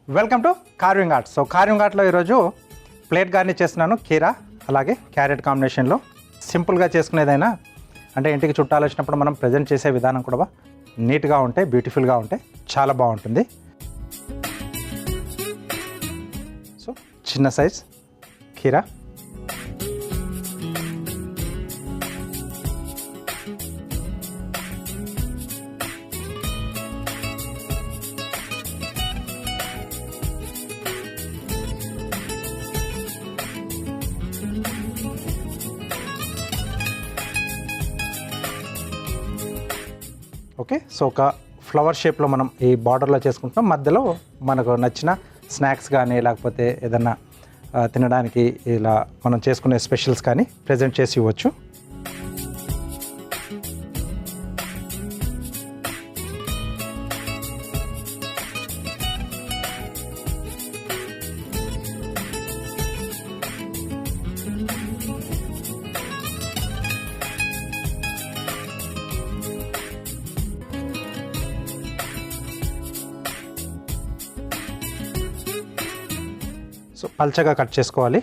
Welcome to carving art. So carving ఆర్ట్లో ఈరోజు plate garnish చేస్తున్నాను. కీరా అలాగే క్యారెట్ కాంబినేషన్లో సింపుల్గా చేసుకునేదైనా అంటే ఇంటికి చుట్టాలు వచ్చినప్పుడు మనం ప్రజెంట్ చేసే విధానం కూడా నీట్గా ఉంటే బ్యూటిఫుల్గా ఉంటే చాలా బాగుంటుంది. సో చిన్న సైజ్ కీరా, ఓకే. సో ఒక ఫ్లవర్ షేప్లో మనం ఈ బార్డర్లో చేసుకుంటాం. మధ్యలో మనకు నచ్చిన స్నాక్స్ కానీ లేకపోతే ఏదన్నా తినడానికి ఇలా మనం చేసుకునే స్పెషల్స్ కానీ ప్రజెంట్ చేసి ఇవ్వచ్చు. సో పల్చగా కట్ చేసుకోవాలి.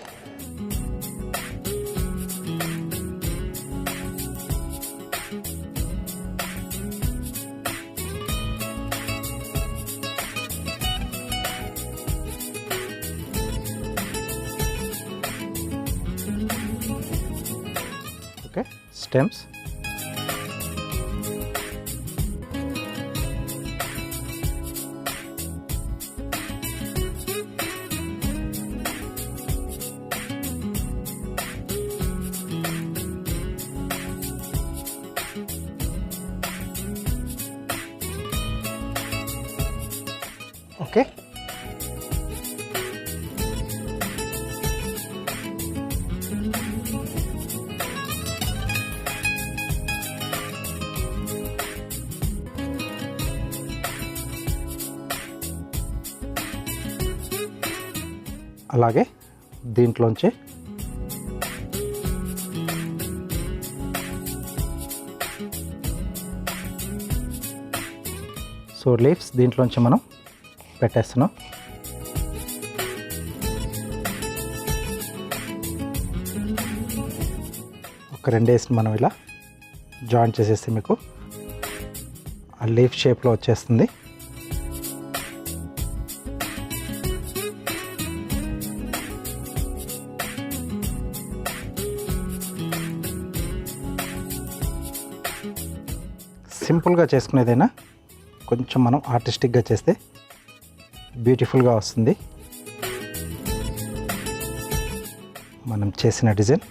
Okay, stems, okay. అలాగే దీంట్లోంచి సో లీవ్స్ దీంట్లోంచి మనం పెట్టేస్తున్నాం. ఒక రెండేసి మనం ఇలా జాయిన్ చేసేస్తే మీకు ఆ లీఫ్ షేప్లో వచ్చేస్తుంది. సింపుల్గా చేసుకునేదైనా కొంచెం మనం ఆర్టిస్టిక్గా చేస్తే బ్యూటిఫుల్గా వస్తుంది. మనం చేసిన డిజైన్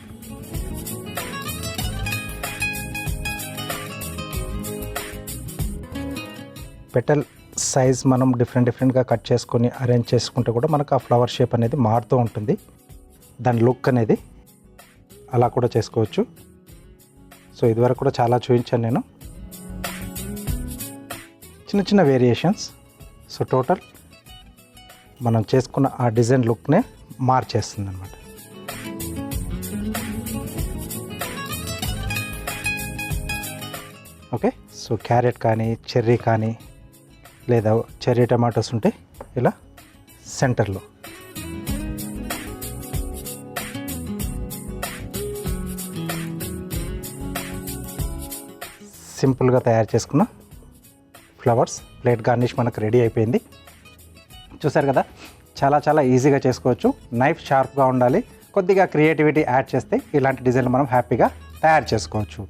పెటల్ సైజ్ మనం డిఫరెంట్గా కట్ చేసుకొని అరేంజ్ చేసుకుంటే కూడా మనకు ఆ ఫ్లవర్ షేప్ అనేది మారుతూ ఉంటుంది. దాని లుక్ అనేది అలా కూడా చేసుకోవచ్చు. సో ఇదివరకు కూడా చాలా చూపించాను నేను, చిన్న చిన్న వేరియేషన్స్. సో టోటల్ మనం చేసుకున్న ఆ డిజైన్ లుక్నే మార్చేస్తుంది అన్నమాట. ఓకే. సో క్యారెట్ కానీ చెర్రీ కానీ లేదా చెర్రీ టమాటోస్ ఉంటే ఇలా సెంటర్లో సింపుల్గా తయారు చేసుకున్న ఫ్లవర్స్ ప్లేట్ గార్నిష్ మనకు రెడీ అయిపోయింది. చూసారు కదా, చాలా ఈజీగా చేసుకోవచ్చు. నైఫ్ షార్ప్గా ఉండాలి, కొద్దిగా క్రియేటివిటీ యాడ్ చేస్తే ఇలాంటి డిజైన్లు మనం హ్యాపీగా తయారు చేసుకోవచ్చు.